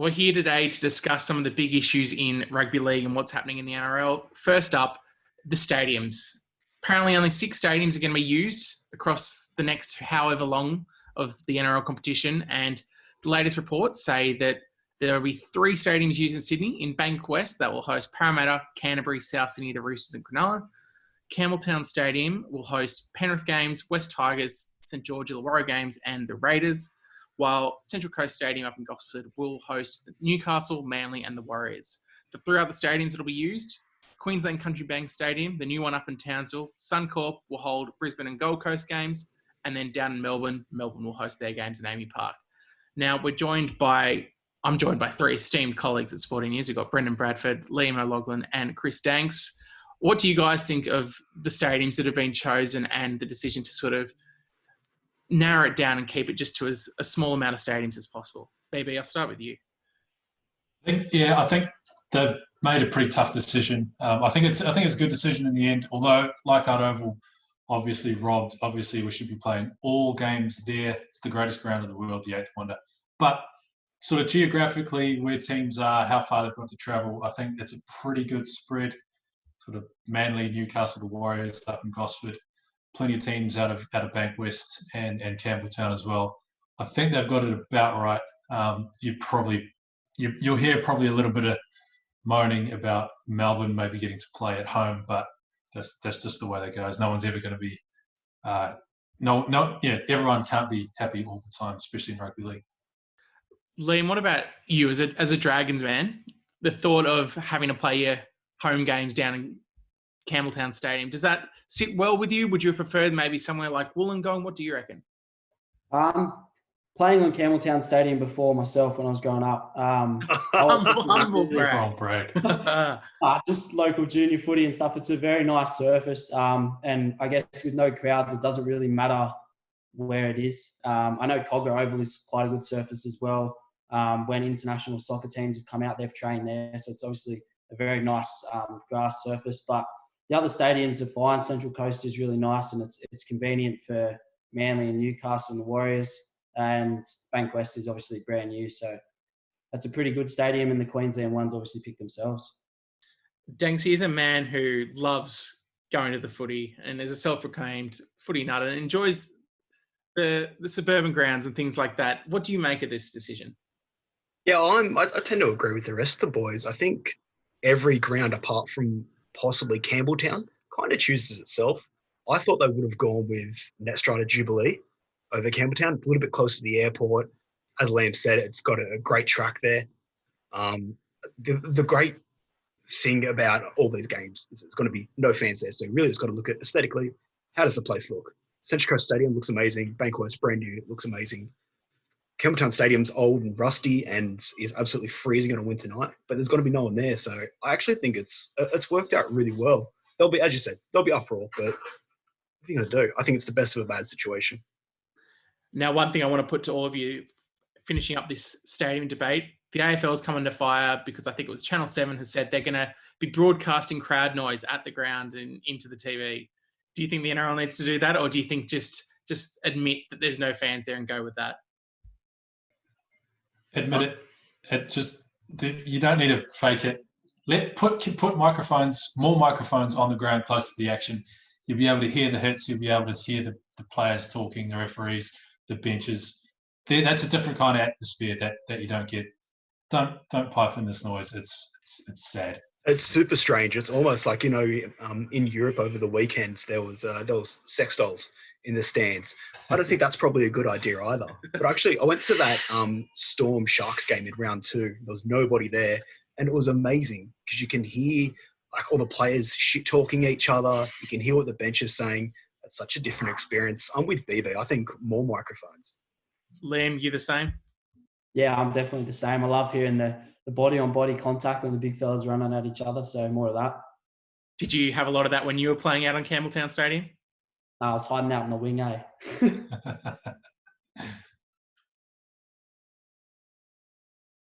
We're here today to discuss some of the big issues in rugby league and what's happening in the NRL. First up, the stadiums. Apparently only 6 stadiums are going to be used across the next however long of the NRL competition. And the latest reports say that there will be 3 stadiums used in Sydney. In Bankwest, that will host Parramatta, Canterbury, South Sydney, the Roosters and Cronulla. Campbelltown Stadium will host Penrith games, West Tigers, St George Illawarra games and the Raiders, while Central Coast Stadium up in Gosford will host Newcastle, Manly and the Warriors. The 3 other stadiums that will be used: Queensland Country Bank Stadium, the new one up in Townsville. Suncorp will hold Brisbane and Gold Coast games, and then down in Melbourne will host their games in AAMI Park. Now, I'm joined by 3 esteemed colleagues at Sporting News. We've got Brendan Bradford, Liam O'Loughlin and Chris Danks. What do you guys think of the stadiums that have been chosen and the decision to sort of narrow it down and keep it just to as a small amount of stadiums as possible? BB, I'll start with you. I think they've made a pretty tough decision. I think it's a good decision in the end, although Leichhardt Oval obviously robbed. Obviously, we should be playing all games there. It's the greatest ground in the world, the 8th wonder. But sort of geographically, where teams are, how far they've got to travel, I think it's a pretty good spread. Sort of Manly, Newcastle, the Warriors up in Gosford, plenty of teams out of Bankwest and Campbelltown as well. I think they've got it about right. You'll hear probably a little bit of moaning about Melbourne maybe getting to play at home, but that's just the way that goes. No one's ever going to be everyone can't be happy all the time, especially in rugby league. Liam, what about you as a Dragons man? The thought of having to play your home games down in Campbelltown Stadium, does that sit well with you? Would you have preferred maybe somewhere like Wollongong? What do you reckon? Playing on Campbelltown Stadium before myself when I was growing up. Humble brag. Just local junior footy and stuff. It's a very nice surface. And I guess with no crowds, it doesn't really matter where it is. I know Cogger Oval is quite a good surface as well. When international soccer teams have come out, they've trained there. So it's obviously a very nice grass surface. But the other stadiums are fine. Central Coast is really nice and it's convenient for Manly and Newcastle and the Warriors. And Bankwest is obviously brand new. So that's a pretty good stadium, and the Queensland ones obviously pick themselves. Danksy is a man who loves going to the footy and is a self-proclaimed footy nut and enjoys the suburban grounds and things like that. What do you make of this decision? Yeah, I tend to agree with the rest of the boys. I think every ground apart from possibly Campbelltown kind of chooses itself. I thought they would have gone with Netstrata Jubilee over Campbelltown, a little bit closer to the airport. As Liam said, it's got a great track there. The great thing about all these games is it's going to be no fans there. So really it's got to look at aesthetically, how does the place look? Central Coast Stadium looks amazing. Bankwest, brand new, it looks amazing. Campbelltown Stadium's old and rusty and is absolutely freezing on a winter night, but there's got to be no one there. So I actually think it's worked out really well. There'll be, as you said, there'll be uproar, but what are you going to do? I think it's the best of a bad situation. Now, one thing I want to put to all of you, finishing up this stadium debate, the AFL has come under fire because I think it was Channel 7 has said they're going to be broadcasting crowd noise at the ground and into the TV. Do you think the NRL needs to do that, or do you think just admit that there's no fans there and go with that? Admit it. You don't need to fake it. Put more microphones on the ground close to the action. You'll be able to hear the hits. You'll be able to hear the players talking, the referees, the benches. That's a different kind of atmosphere that you don't get. Don't pipe in this noise. It's sad. It's super strange. It's almost like, in Europe over the weekends there was sex dolls in the stands. I don't think that's probably a good idea either. But actually, I went to that Storm Sharks game in round 2. There was nobody there, and it was amazing because you can hear like all the players shit talking each other. You can hear what the bench is saying. It's such a different experience. I'm with BB. I think more microphones. Liam, you the same? Yeah, I'm definitely the same. I love hearing the body-on-body contact when the big fellas running at each other, so more of that. Did you have a lot of that when you were playing out on Campbelltown Stadium? I was hiding out in the wing,